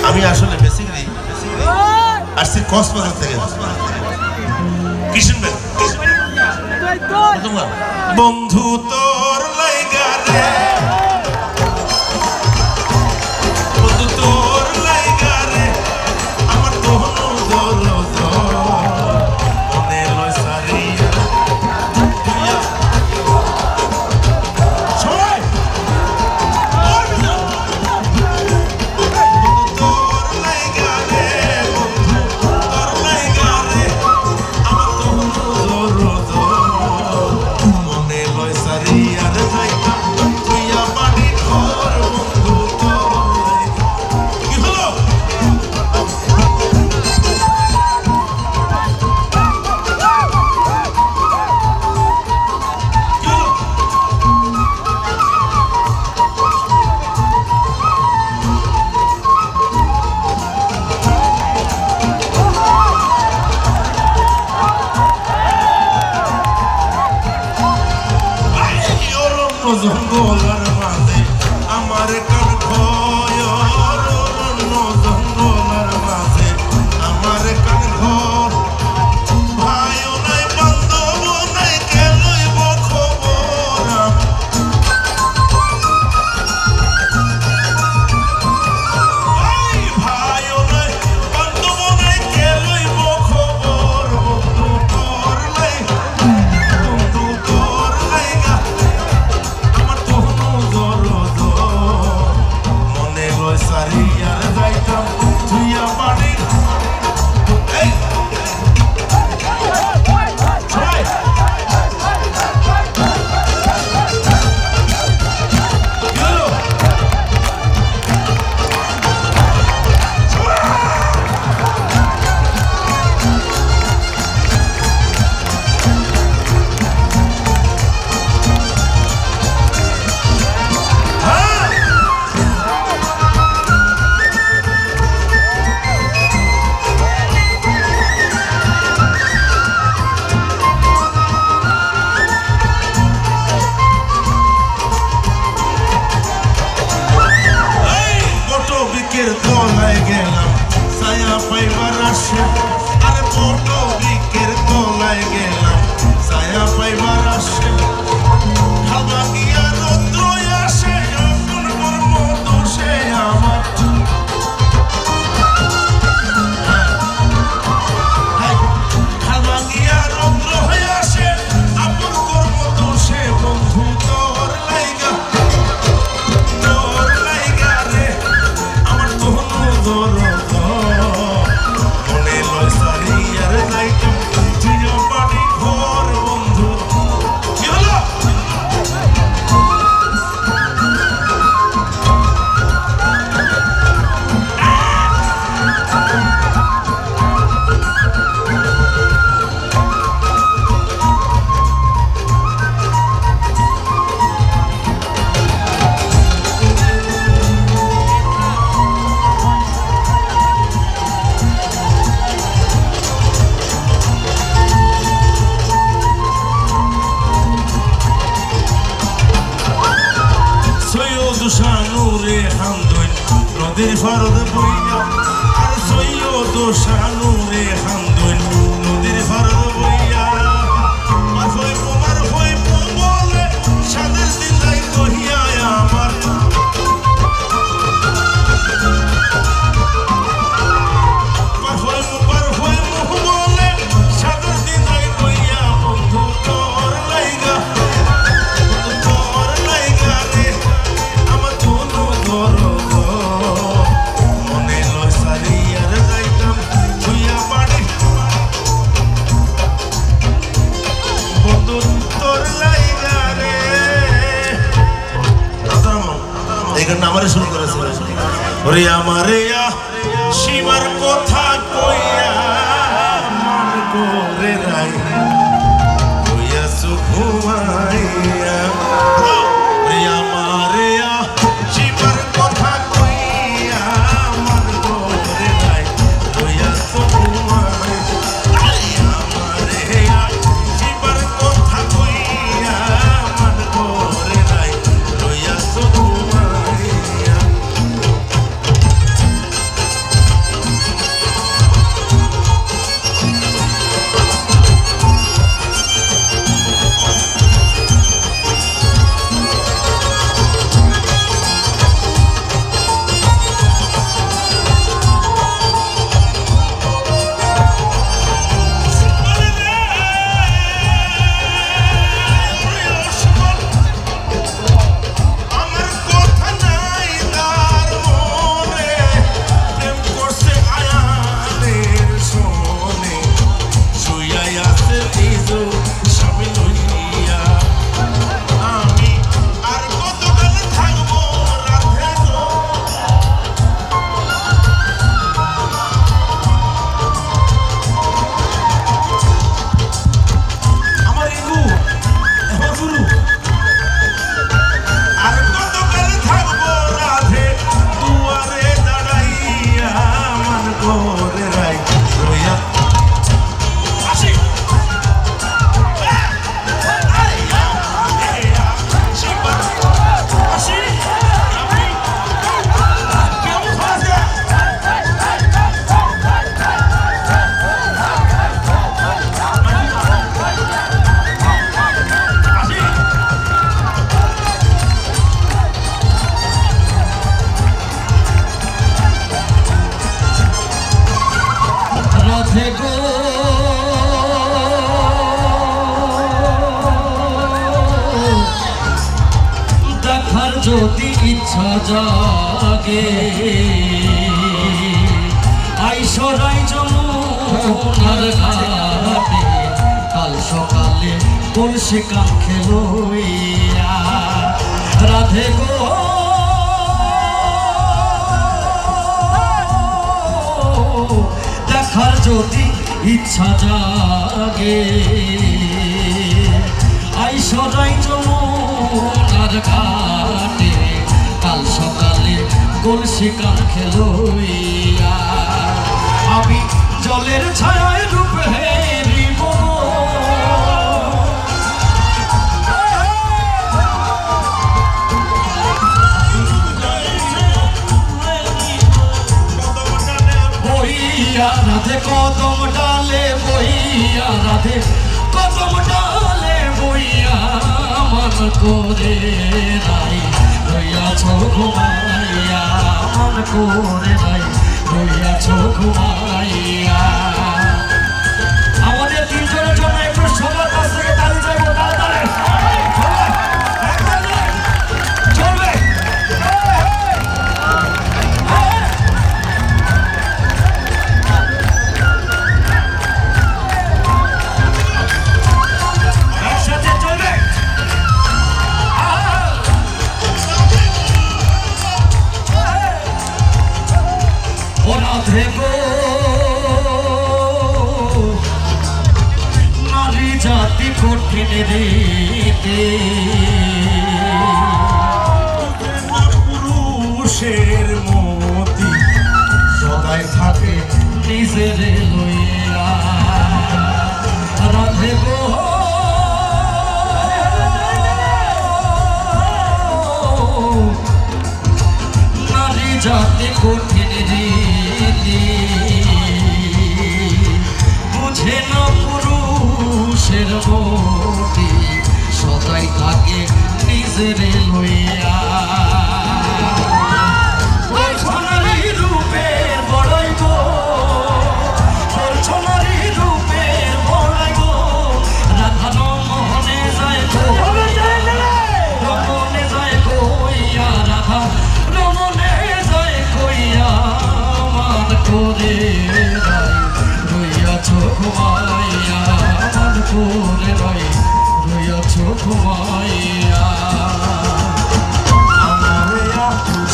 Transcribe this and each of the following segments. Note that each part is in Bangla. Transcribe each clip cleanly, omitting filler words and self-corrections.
আমি আসলে বেসিক্যালি আসছি কক্সবাজার থেকে। কি শুনবেন? বন্ধু তোর লাইগা রে, বন্ধু তোর লাইগা রে, আমার তো মনে লয় সারিয়া জঙ্গলার মাঝে আমার কান খয়, জঙ্গলার মাঝে আমার কান খয়, ভাইও নাই বান্ধব নাই কে লইব খবর, ভাইও নাই বান্ধব নাই কে লইব খবর, বন্ধু তোর লাইগা, বন্ধু তোর লাইগা মনে লয় সারিয়ার যাইতাম তুইয়া বাড়ি। তলায় গেলাম ছায়া পাইবার আসে, আরে ফটো বিকের তলায় গেলাম ছায়া পাইবার আসে, খাবা গিয়া রৌদ্র আসে আপন কর্ম দোষে আমার, খাবা গিয়া রৌদ্র হয়ে আসে আপন কর্ম দোষে, বন্ধু তোর লাইগা, তোর লাইগা রে আমার তো মনে লয় সারিয়ার যাইতাম তুইও বাড়ি ঘর, বন্ধু কি হলো? শানুরে হামদুন নদীর ফারদ বইয়া, আর সৈয়দ শানুরে হামদুন নদীর ফারদ বইয়া, মারফই মারফই বলে সাদের দিলাই কহিয়া আমার, মারফই মারফই বলে সাদের দিলাই কহিয়া, বন্ধু তোর লাইগা, তোর লাইগা রে আমার ধনু ধর, মনে লয় সারিয়ার যাইতাম তুইয়া বাড়ি, বন্ধু তোর লাইগা রে। এই গানটা আমারে শুরু করেছিল, ওরে আমারে সীমার কথা কইয়া মন করে রাই কইয়া সুখুমাইয়া, ওরে আমারে সীমার কথা কইয়া যদি ইচ্ছা জাগে আইসরাই যমুনার ঘাটে কাল সকালে কলসি কাঁখে লইয়া রাধে গো দেখার যদি ইচ্ছা জাগে আইসরাই যমুনার ঘাটে কাল সকালে কলসি কাঁখে লইয়া আমি জলের ছায়ায় রূপ হেরিব বইয়া রাধে কদম ডালে বইয়া রাধে কদম ডালে বইয়া মন করে রাই রইয়াছ ঘুমাইয়া মন করে রাই রইয়াছ ঘুমাইয়া আমাদের তিনজনের জন্য একটু সবার কাছ থেকে তালি চাইবো তাড়াতাড়ি চলবে একসাথে চলবে ও রাধে গো নারী জাতি কঠিন রীতি পুরুষের মতি সদাই থাকে নিজের লইয়া রাধে গো নারী জাতি কঠিন রীতি বুঝে না পুরুষের মতি সদাই থাকে নিজের লইয়া সোনারি রূপের বড়াই গো সোনারি রূপের বড়াই গো রাধা রমনে যায় গো রমনে যায় কইয়া রাধা রমনে যায় কইয়া মান করে রাই রইয়াছ ঘুমাইয়া মান করে রাই রইয়াছ ঘুমাইয়া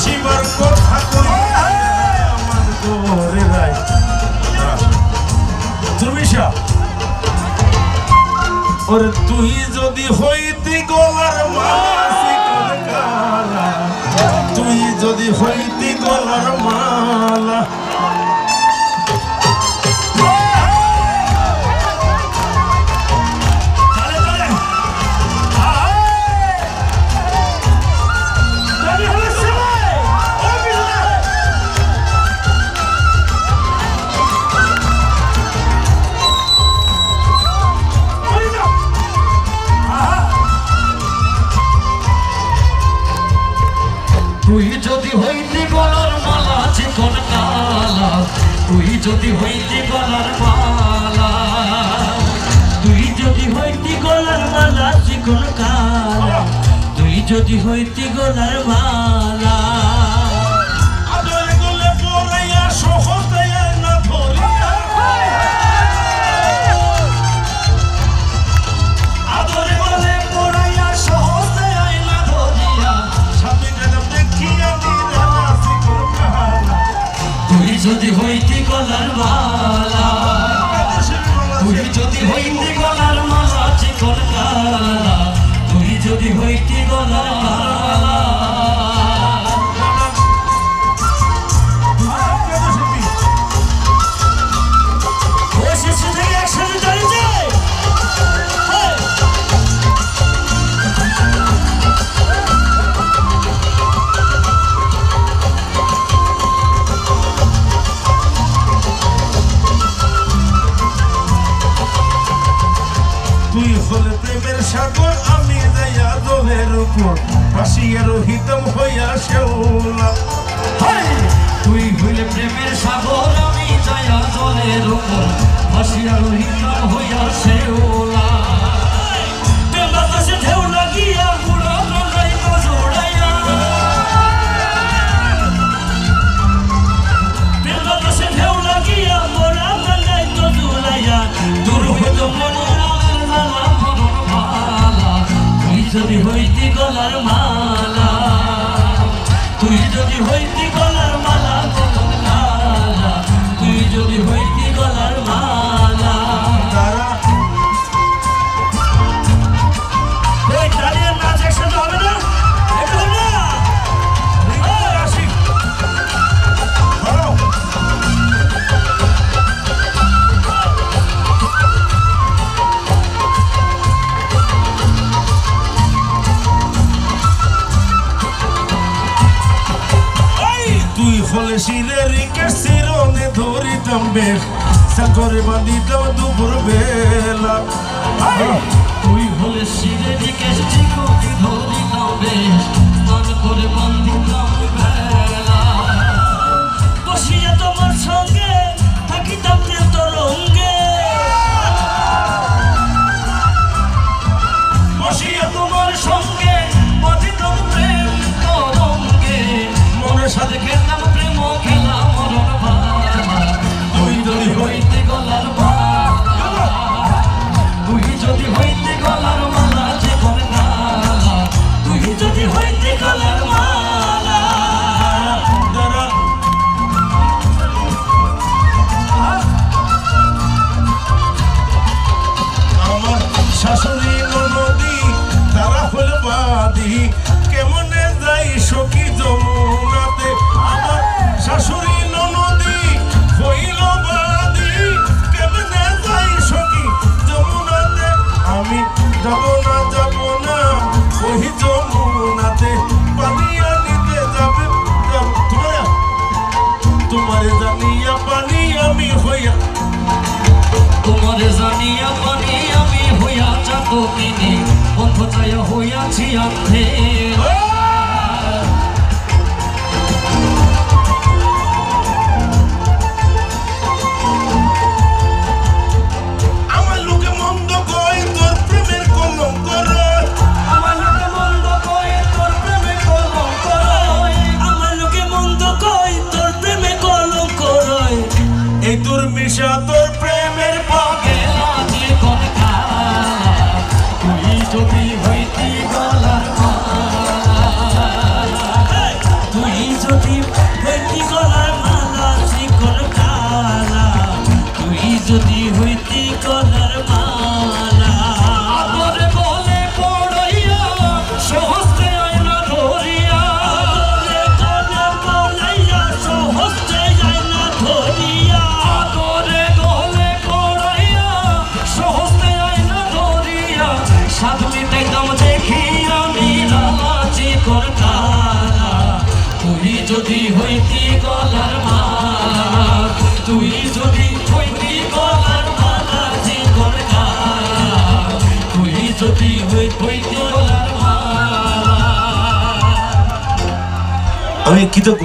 শিবর কথা কই আমার করে রাই তুমিশা ওরে তুই যদি হইতি গলার মাসি কোন কালা তুই যদি হইতি গলার মালা তুই যদি হইতি গলার মালা চিকন কালা তুই যদি হইতি গলার মালা তুই যদি হইতি গলার মালা চিকন কালা তুই যদি হইতি গলার মালা আদরে গলে পড়াইয়া সহজে না ধরিয়া আদরে গলে পড়াইয়া সহজে আইনা ধরিয়া সামনে দেখিয়া দিলা নাসি কোন কালা তুই যদি হইতি গলার মালা তুই যদি হইতি গলার মালা চিকন কালা তুই যদি হইতি গলার মালা একসাথে দাঁড়িয়ে যায় তুই হলে প্রেমের সাগর আমি যাইয়া দোহের উপর ভাসিয়া রহিতম হইয়া শেওলা তুই হইলে প্রেমের সাগর আমি যাইয়া জলের উপর ভাসিয়া রহিতা হইয়া শেওলা বাতাসে ঢেউ লাগিয়া উড়ানো যাইতো জোড়াইয়া গলার মালা তুই যদি হইতি গলার মালা তুই যদি হইতি গলার মালা ওই দাঁড়িয়ে নাচ একসাথে হবে না এটা হবে না আসি তুই হলে শিরের শিরনে ধরিতাম বেশ সাগরে বাঁধিতাম দুপুর বেলা তুই হলে শিরের চিকনি ধরিতাম বেশ মন করে বাঁধিতাম বেলা বসিয়া তোমার সঙ্গে থাকিতাম তরঙ্গে বসিয়া তোমার সঙ্গে বাঁধিতাম প্রেম তরঙ্গে মনের সাথে খেলতাম প্রেম খেলা মরণ ভালা তুই যদি হইতে গলার মালা তুই যদি হইতে গলার মালা জীবন নালা তুই যদি হইতে গলার মালা আমার শাশুড়ি ননদি তারা হল বাদি কেমনে যাই সখী যমুনাতে আমার শাশুড়ি ননদি হইল বাদি কেমনে যাই সখী যমুনাতে আমি যাব না ওই যমুনাতে পানি আনিতে যাবে তোমারে জানিয়া পানি আমি হইয়া তোমারে জানিয়া পানি আমি হইয়া চাতকিনি বন্ধ চাইয়া হইয়াছি আন্ধে আমার লোকে মন্দ কয় তোর প্রেমের কলঙ্ক রয় আমার লোকে মন্দ কয় তোর প্রেমে কলঙ্ক রয় আমার লোকে মন্দ কয় তোর প্রেমে কলঙ্ক রয় এই তোর মিশা তোর প্রেমের পাগে লাগে কোন খালা তুই যদি হইতি গলার মালা তুই যদি হইতি গলার মালা চিকন কালা তুই যদি হইতি গলার মালা আদরে বলে পড়াইয়া সহস্তে আয়না ধরিয়া আদরে বলে পড়াইয়া সহস্তে আয়না ধরিয়া আদরে বলে পড়াইয়া সহস্তে আয়না ধরিয়া সাধুনি দেখতাম দেখি আমি রাজি করতালা তুই যদি হইতি গলার মালা তুই যদি হইতি গলার মালা জি করতালা তুই যদি হইতি গলার মালা আমি কৃতজ্ঞ